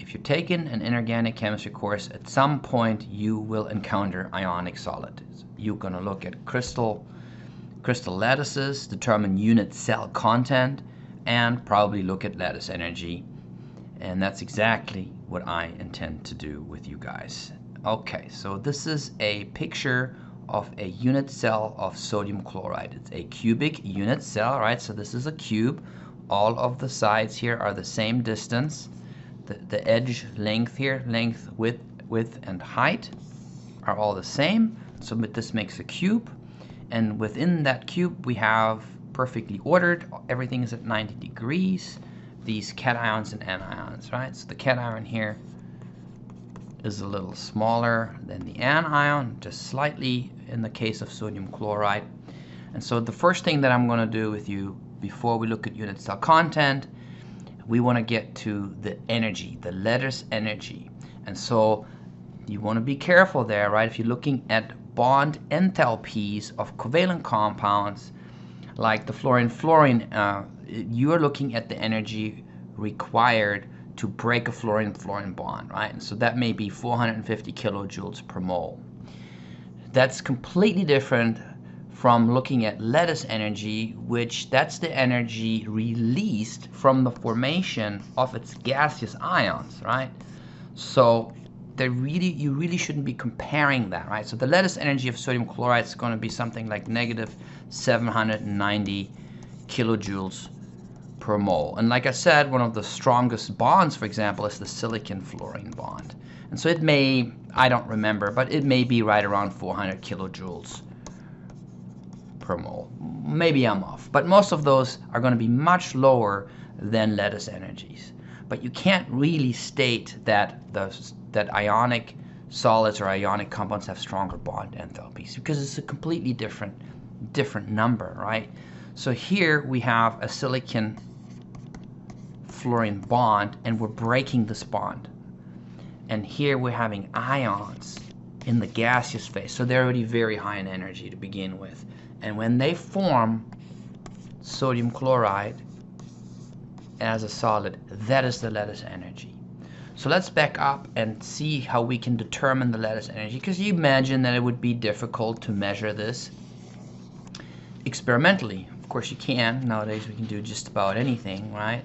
if you're taking an inorganic chemistry course, at some point you will encounter ionic solids. You're going to look at crystal lattices, determine unit cell content, and probably look at lattice energy. And that's exactly what I intend to do with you guys. Okay, so this is a picture of a unit cell of sodium chloride. It's a cubic unit cell, right? So this is a cube. All of the sides here are the same distance. The edge length here, length, width, and height are all the same. So this makes a cube. And within that cube, we have perfectly ordered. Everything is at 90 degrees. These cations and anions, right? So the cation here is a little smaller than the anion, just slightly in the case of sodium chloride. And so the first thing that I'm going to do with you before we look at unit cell content, we want to get to the energy, the lattice energy. And so you want to be careful there, right? If you're looking at bond enthalpies of covalent compounds like the fluorine-fluorine, you're looking at the energy required to break a fluorine-fluorine bond, right? And so that may be 450 kilojoules per mole. That's completely different from looking at lattice energy, which that's the energy released from the formation of its gaseous ions, right? So you really shouldn't be comparing that, right? So the lattice energy of sodium chloride is going to be something like negative 790 kilojoules per mole. And like I said, one of the strongest bonds, for example, is the silicon-fluorine bond. And so it may, I don't remember, but it may be right around 400 kilojoules per mole. Maybe I'm off, but most of those are going to be much lower than lattice energies. But you can't really state that that ionic solids or ionic compounds have stronger bond enthalpies, because it's a completely different number, right? So here we have a silicon fluorine bond, and we're breaking this bond. And here we're having ions in the gaseous phase, so they're already very high in energy to begin with. And when they form sodium chloride as a solid, that is the lattice energy. So let's back up and see how we can determine the lattice energy, because you imagine that it would be difficult to measure this experimentally. Of course you can. Nowadays we can do just about anything, right?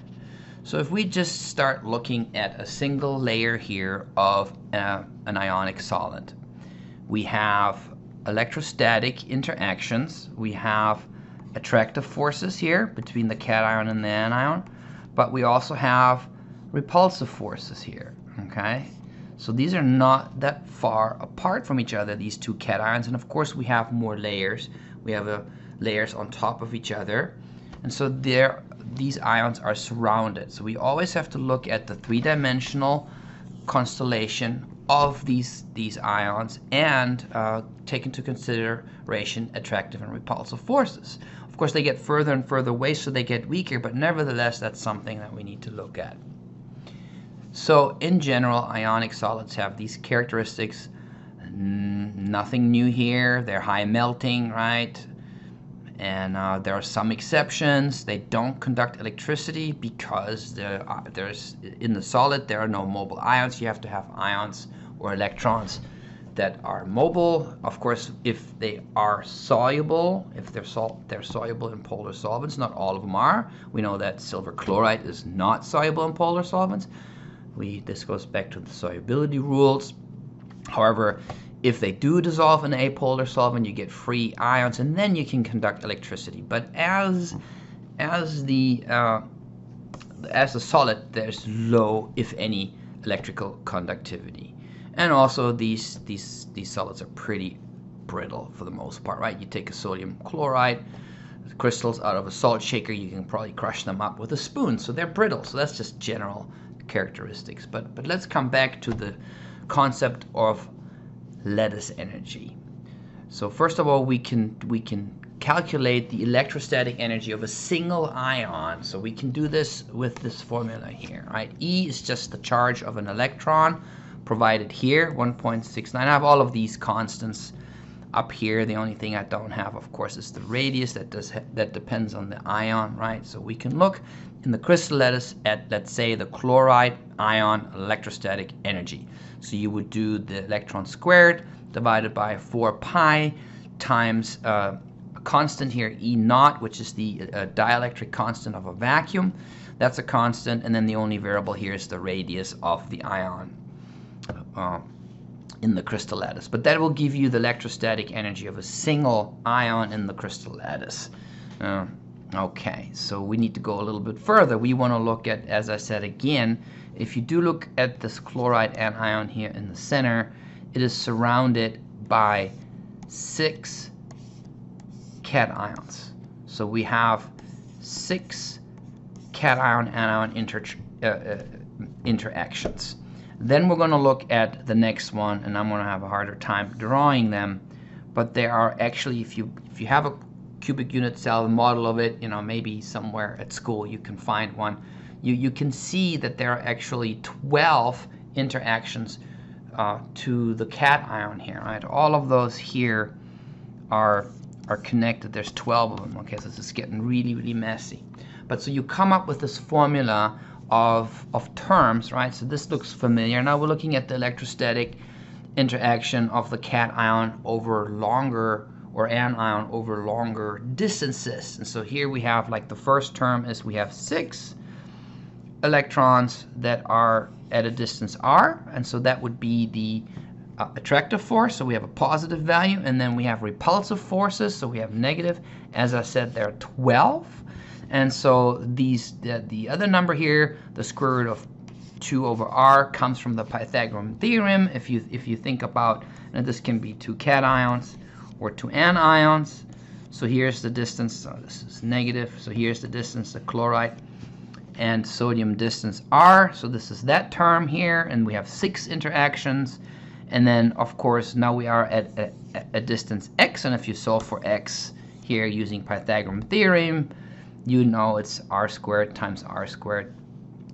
So if we just start looking at a single layer here of an ionic solid, we have electrostatic interactions, we have attractive forces here between the cation and the anion, but we also have repulsive forces here, okay? So these are not that far apart from each other, these two cations, and of course we have more layers. We have layers on top of each other, and so these ions are surrounded. So we always have to look at the three-dimensional constellation of these ions and take into consideration attractive and repulsive forces. Of course, they get further and further away, so they get weaker, but nevertheless, that's something that we need to look at. So in general, ionic solids have these characteristics. Nothing new here. They're high melting, right? And there are some exceptions. They don't conduct electricity because in the solid there are no mobile ions. You have to have ions or electrons that are mobile. Of course, if they are soluble, if they're soluble in polar solvents, not all of them are. We know that silver chloride is not soluble in polar solvents. This goes back to the solubility rules. However, if they do dissolve in a polar solvent, you get free ions, and then you can conduct electricity. But as the solid, there's low, if any, electrical conductivity. And also these solids are pretty brittle for the most part, right? You take a sodium chloride crystals out of a salt shaker, you can probably crush them up with a spoon, so they're brittle. So that's just general characteristics. But let's come back to the concept of lattice energy. So first of all, we can calculate the electrostatic energy of a single ion. So we can do this with this formula here, right? E is just the charge of an electron provided here, 1.69. I have all of these constants Up here, the only thing I don't have, of course, is the radius. That depends on the ion, right? So we can look in the crystal lattice at, let's say, the chloride ion electrostatic energy. So you would do the electron squared divided by 4 pi times a constant here, E naught, which is the dielectric constant of a vacuum. That's a constant, and then the only variable here is the radius of the ion in the crystal lattice. But that will give you the electrostatic energy of a single ion in the crystal lattice. Okay, so we need to go a little bit further. We want to look at, as I said again, if you do look at this chloride anion here in the center, it is surrounded by 6 cations. So we have 6 cation-anion interactions. Then we're going to look at the next one, and I'm going to have a harder time drawing them, but there are actually, if you have a cubic unit cell model of it, maybe somewhere at school you can find one, you can see that there are actually 12 interactions to the cation here, right? All of those here are connected. There's 12 of them. Okay, so this is getting really, really messy. But so you come up with this formula of terms, right? So this looks familiar. Now we're looking at the electrostatic interaction of the cation over longer, or anion over longer distances. And so here we have, like, the first term is we have 6 electrons that are at a distance r, and so that would be the attractive force, so we have a positive value, and then we have repulsive forces, so we have negative. As I said, there are 12, and so the other number here, the square root of 2 over r, comes from the Pythagorean theorem. If you think about, and this can be 2 cations or 2 anions. So here's the distance, so this is negative, so here's the distance, the chloride and sodium distance r, so this is that term here, and we have 6 interactions. And then, of course, now we are at a distance x, and if you solve for x here using Pythagorean theorem, you know it's r squared times r squared.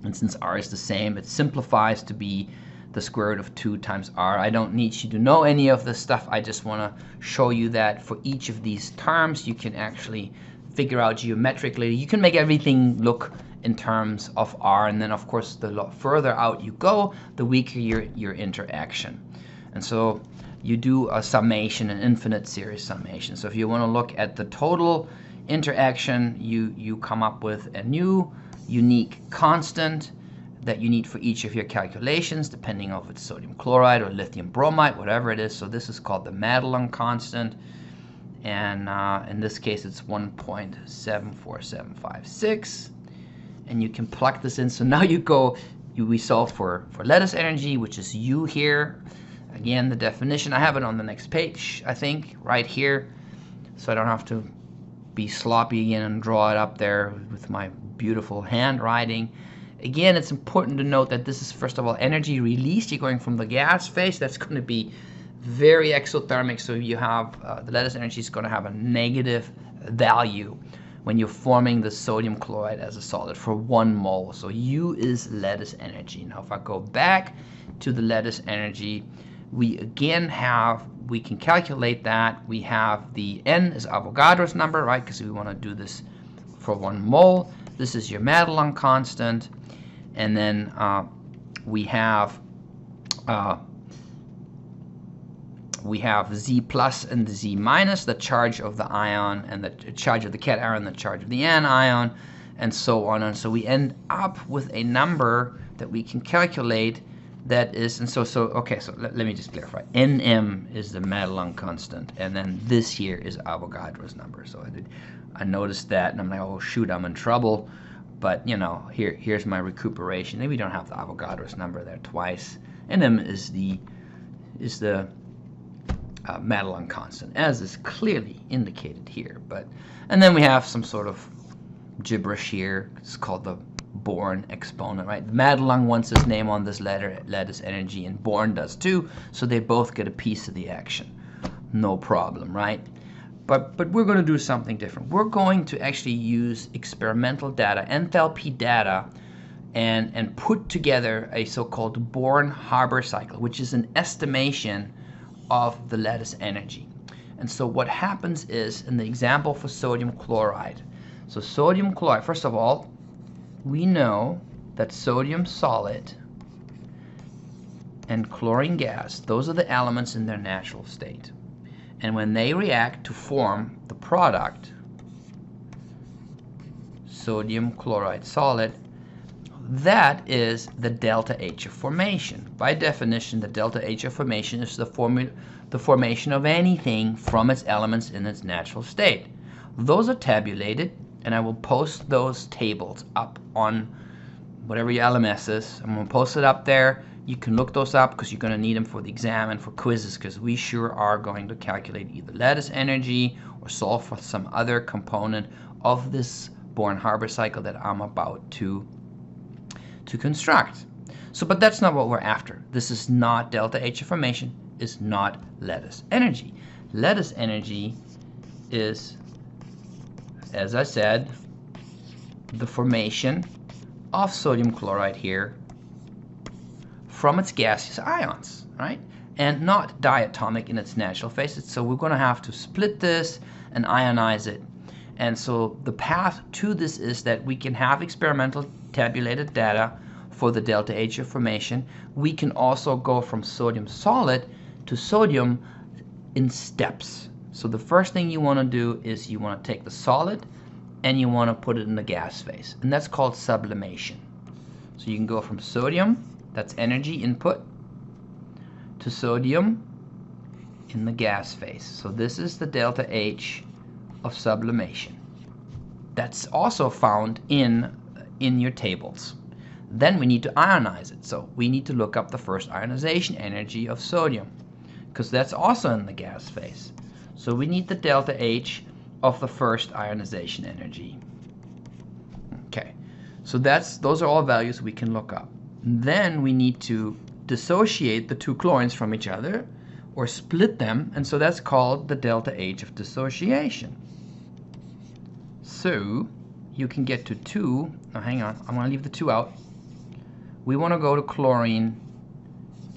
And since r is the same, it simplifies to be the square root of 2 times r. I don't need you to know any of this stuff. I just want to show you that for each of these terms, you can actually figure out geometrically. You can make everything look in terms of r, and then, of course, the further out you go, the weaker your interaction. And so you do a summation, an infinite series summation. So if you want to look at the total interaction, you come up with a new unique constant that you need for each of your calculations, depending on if it's sodium chloride or lithium bromide, whatever it is. So this is called the Madelung constant, and in this case it's 1.74756, and you can plug this in. So now we solve for lattice energy, which is U here. Again, the definition, I have it on the next page, I think, right here, so I don't have to be sloppy again and draw it up there with my beautiful handwriting. Again, it's important to note that this is, first of all, energy released. You're going from the gas phase. That's going to be very exothermic, so you have the lattice energy is going to have a negative value when you're forming the sodium chloride as a solid for 1 mole. So U is lattice energy. Now if I go back to the lattice energy, we again we can calculate that. We have the N is Avogadro's number, right? Because we want to do this for 1 mole. This is your Madelung constant. And then we have Z plus and the Z minus, the charge of the ion and the charge of the cation, the charge of the anion, and so on. And so we end up with a number that we can calculate that is, and so okay, so let me just clarify. Nm is the Madelung constant, and then this here is Avogadro's number. So I noticed that, and I'm like, oh shoot, I'm in trouble. But here's my recuperation. Maybe we don't have the Avogadro's number there twice. Nm is the Madelung constant, as is clearly indicated here. And then we have some sort of gibberish here. It's called the Born exponent, right? Madelung wants his name on this lattice energy, and Born does too, so they both get a piece of the action. No problem, right? But we're going to do something different. We're going to actually use experimental data, enthalpy data, and put together a so-called Born Haber cycle, which is an estimation of the lattice energy. And so what happens is, in the example for sodium chloride, so sodium chloride, first of all, we know that sodium solid and chlorine gas, those are the elements in their natural state. And when they react to form the product, sodium chloride solid, that is the delta H of formation. By definition, the delta H of formation is the formation of anything from its elements in its natural state. Those are tabulated, and I will post those tables up on whatever your LMS is. I'm going to post it up there. You can look those up because you're going to need them for the exam and for quizzes, because we sure are going to calculate either lattice energy or solve for some other component of this Born Haber cycle that I'm about to construct. So, but that's not what we're after. This is not delta H of formation, is not lattice energy. Lattice energy is, as I said, the formation of sodium chloride here from its gaseous ions, right? And not diatomic in its natural phase. So we're going to have to split this and ionize it. And so the path to this is that we can have experimental tabulated data for the delta H of formation. We can also go from sodium solid to sodium in steps. So the first thing you want to do is you want to take the solid and you want to put it in the gas phase, and that's called sublimation. So you can go from sodium, that's energy input, to sodium in the gas phase. So this is the delta H of sublimation. That's also found in your tables. Then we need to ionize it. So we need to look up the first ionization energy of sodium, because that's also in the gas phase. So we need the delta H of the first ionization energy. Okay, so those are all values we can look up. Then we need to dissociate the two chlorines from each other, or split them, and so that's called the delta H of dissociation. So you can get to 2, now hang on, I'm going to leave the 2 out. We want to go to chlorine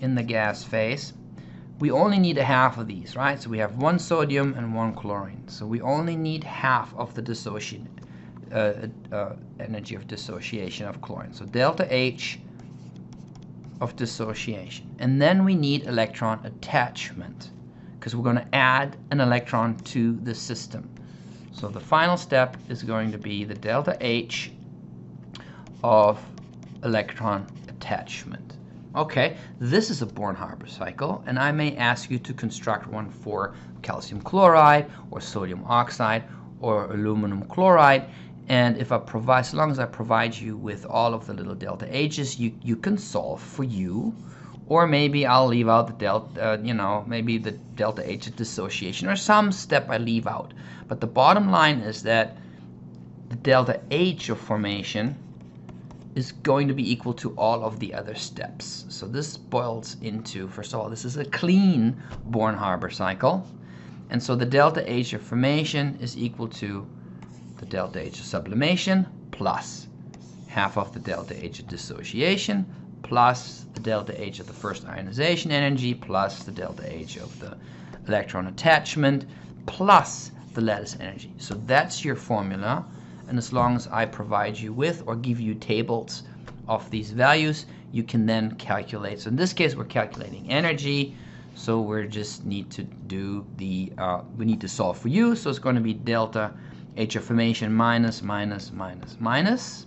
in the gas phase. We only need a half of these, right? So we have 1 sodium and 1 chlorine. So we only need half of the dissociation energy of dissociation of chlorine. So delta H of dissociation. And then we need electron attachment, because we're going to add an electron to the system. So the final step is going to be the delta H of electron attachment. Okay, this is a Born Haber cycle, and I may ask you to construct one for calcium chloride or sodium oxide or aluminum chloride. And if I provide, so long as I provide you with all of the little delta H's, you can solve for you. Or maybe I'll leave out the delta, maybe the delta H of dissociation, or some step I leave out. But the bottom line is that the delta H of formation is going to be equal to all of the other steps. So this boils into, first of all, this is a clean Born Haber cycle. And so the delta H of formation is equal to the delta H of sublimation plus half of the delta H of dissociation plus the delta H of the first ionization energy plus the delta H of the electron attachment plus the lattice energy. So that's your formula. And as long as I provide you with or give you tables of these values, you can then calculate. So in this case, we're calculating energy. So we just need to do we need to solve for U. So it's going to be delta H of formation minus, minus, minus, minus.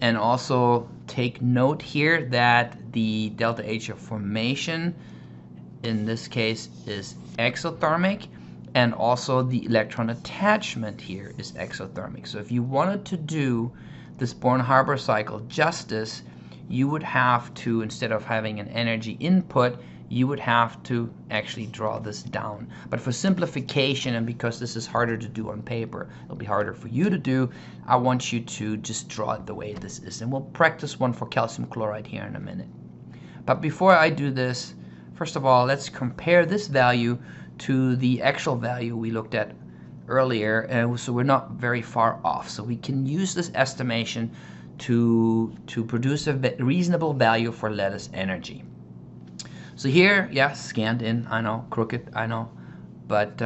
And also take note here that the delta H of formation in this case is exothermic. And also the electron attachment here is exothermic. So if you wanted to do this Born Haber cycle justice, you would have to, instead of having an energy input, you would have to actually draw this down. But for simplification, and because this is harder to do on paper, it'll be harder for you to do, I want you to just draw it the way this is. And we'll practice one for calcium chloride here in a minute. But before I do this, first of all, let's compare this value to the actual value we looked at earlier, and so we're not very far off. So we can use this estimation to produce a reasonable value for lattice energy. So here, yeah, scanned in, I know, crooked, I know, but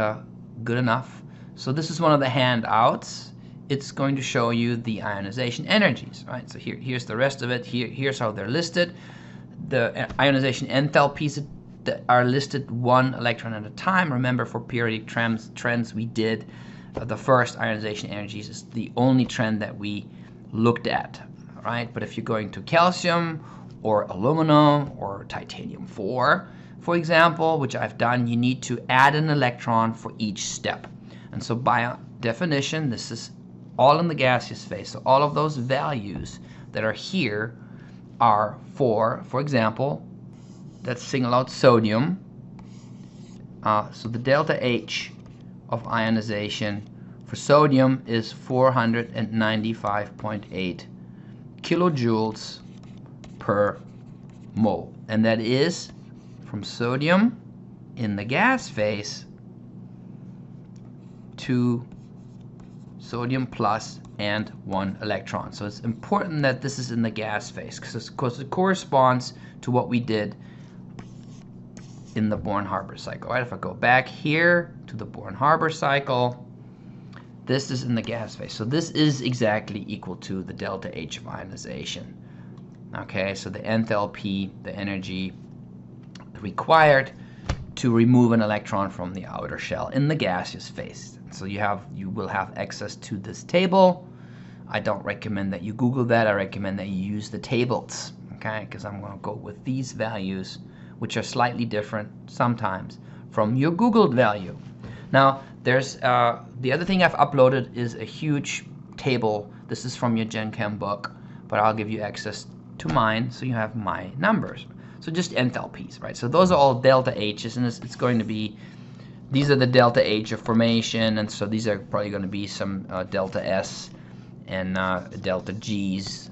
good enough. So this is one of the handouts. It's going to show you the ionization energies, right? So here's the rest of it. Here's how they're listed. The ionization enthalpies that are listed 1 electron at a time. Remember, for periodic trends we did the first ionization energies is the only trend that we looked at, right? But if you're going to calcium or aluminum or titanium 4, for example, which I've done, you need to add an electron for each step. And so by definition, this is all in the gaseous phase. So all of those values that are here are for example, let's single out sodium. So the delta H of ionization for sodium is 495.8 kilojoules per mole. And that is from sodium in the gas phase to sodium plus and 1 electron. So it's important that this is in the gas phase because it corresponds to what we did in the Born Haber cycle. Right? If I go back here to the Born Haber cycle, this is in the gas phase. So this is exactly equal to the delta H of ionization. Okay, so the enthalpy, the energy required to remove an electron from the outer shell in the gaseous phase. So you will have access to this table. I don't recommend that you Google that. I recommend that you use the tables, okay? Because I'm going to go with these values, which are slightly different sometimes from your Googled value. Now, there's the other thing I've uploaded is a huge table. This is from your Gen Chem book, but I'll give you access to mine so you have my numbers. So just enthalpies, right? So those are all delta H's, and it's going to be, these are the delta H of formation, and so these are probably going to be some delta S and delta G's.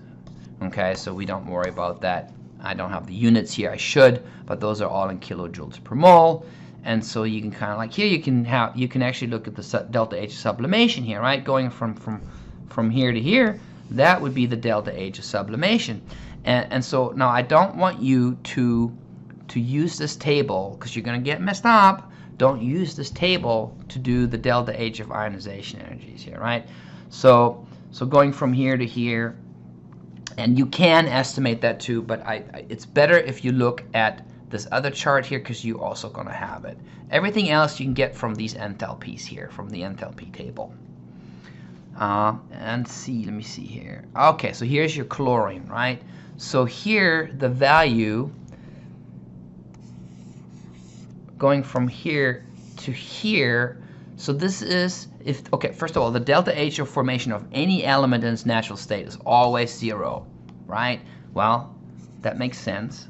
Okay, so we don't worry about that. I don't have the units here. I should, but those are all in kilojoules per mole. And so you can kind of like here, you can actually look at the delta H sublimation here, right? Going from here to here, that would be the delta H of sublimation. And so now I don't want you to use this table because you're going to get messed up. Don't use this table to do the delta H of ionization energies here, right? So going from here to here, and you can estimate that too, but it's better if you look at this other chart here because you're also going to have it. Everything else you can get from these enthalpies here, from the enthalpy table. And let me see here. Okay, so here's your chlorine, right? So here, the value going from here to here, so this is, okay, first of all, the delta H of formation of any element in its natural state is always 0, right? Well, that makes sense.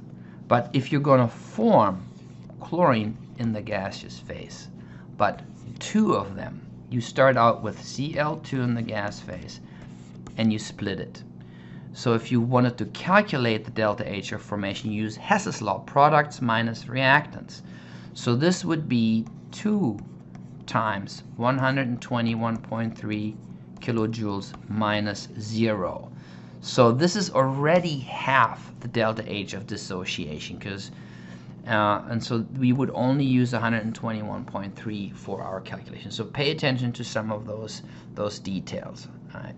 But if you're going to form chlorine in the gaseous phase, but 2 of them, you start out with Cl2 in the gas phase, and you split it. So if you wanted to calculate the delta H of formation, you use Hess's law, products minus reactants. So this would be 2 times 121.3 kilojoules minus 0. So this is already half the delta H of dissociation, because and so we would only use 121.3 for our calculation. So pay attention to some of those details. All right.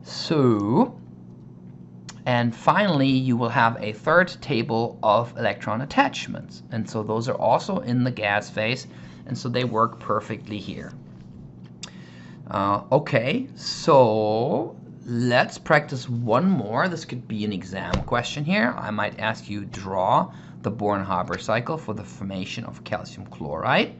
So, and finally, you will have a third table of electron attachments, and so those are also in the gas phase, and so they work perfectly here. Okay, so let's practice one more. This could be an exam question here. I might ask you draw the Born Haber cycle for the formation of calcium chloride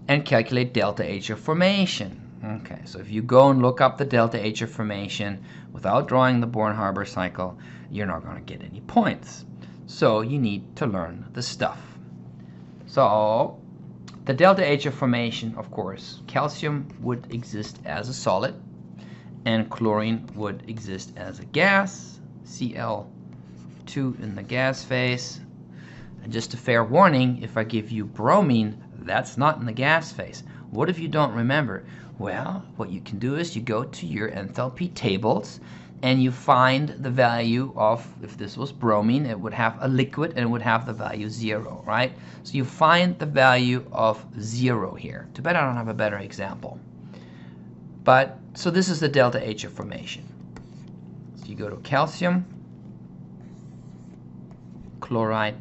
and calculate delta H of formation. Okay, so if you go and look up the delta H of formation without drawing the Born Haber cycle, you're not going to get any points. So you need to learn the stuff. So the delta H of formation, of course, calcium would exist as a solid and chlorine would exist as a gas, Cl2 in the gas phase. And just a fair warning, if I give you bromine, that's not in the gas phase. What if you don't remember? Well, what you can do is you go to your enthalpy tables and you find the value of, if this was bromine, it would have a liquid and it would have the value 0, right? So you find the value of 0 here. Too bad I don't have a better example. But, so this is the delta H of formation. So you go to calcium, chloride,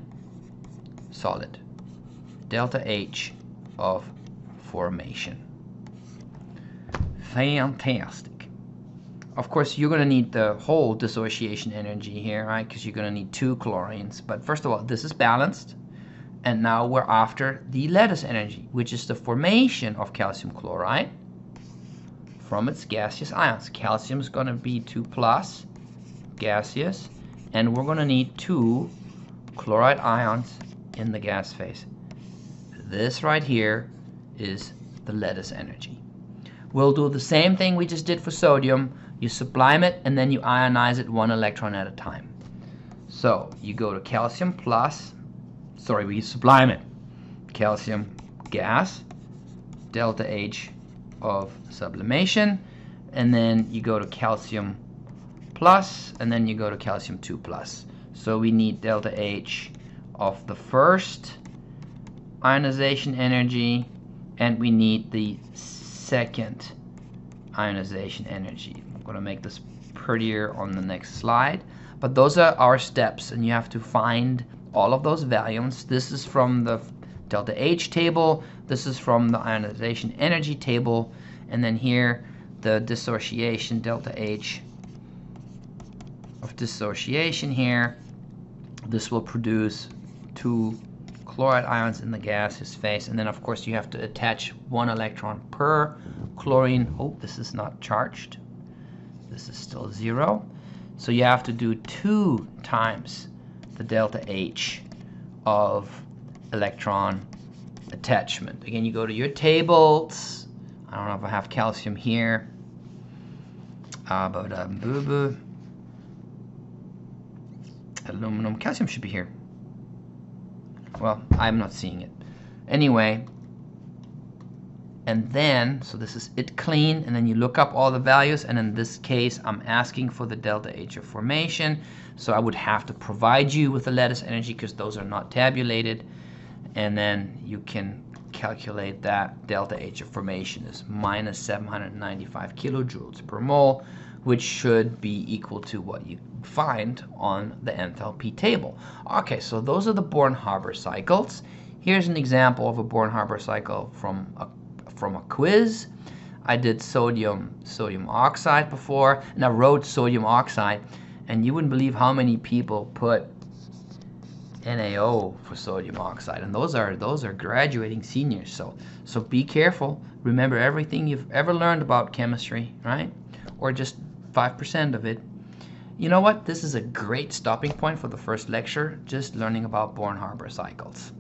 solid. Delta H of formation. Fantastic. Of course, you're going to need the whole dissociation energy here, right? Because you're going to need 2 chlorines. But first of all, this is balanced. And now we're after the lattice energy, which is the formation of calcium chloride from its gaseous ions. Calcium is going to be 2 plus gaseous. And we're going to need 2 chloride ions in the gas phase. This right here is the lattice energy. We'll do the same thing we just did for sodium. You sublime it and then you ionize it 1 electron at a time. So you go to calcium plus, sorry, we sublime it. Calcium gas, delta H of sublimation, and then you go to calcium plus, and then you go to calcium 2 plus. So we need delta H of the first ionization energy, and we need the second ionization energy. I'm going to make this prettier on the next slide, but those are our steps, and you have to find all of those values. This is from the delta H table, this is from the ionization energy table, and then here the dissociation, delta H of dissociation here. This will produce 2 chloride ions in the gaseous phase, and then of course you have to attach 1 electron per chlorine. Oh, this is not charged. This is still 0. So you have to do 2 times the delta H of electron attachment. Again, you go to your tables. I don't know if I have calcium here. Aluminum. Calcium should be here. Well, I'm not seeing it. Anyway, and then, so this is it clean, and then you look up all the values, and in this case, I'm asking for the delta H of formation, so I would have to provide you with the lattice energy because those are not tabulated, and then you can calculate that delta H of formation is minus 795 kilojoules per mole, which should be equal to what you find on the enthalpy table. Okay, so those are the Born Haber cycles. Here's an example of a Born Haber cycle from a quiz. I did sodium oxide before, and I wrote sodium oxide, and you wouldn't believe how many people put NaO for sodium oxide, and those are graduating seniors. So be careful. Remember everything you've ever learned about chemistry, right? Or just 5% of it. You know what? This is a great stopping point for the first lecture, just learning about Born Haber cycles.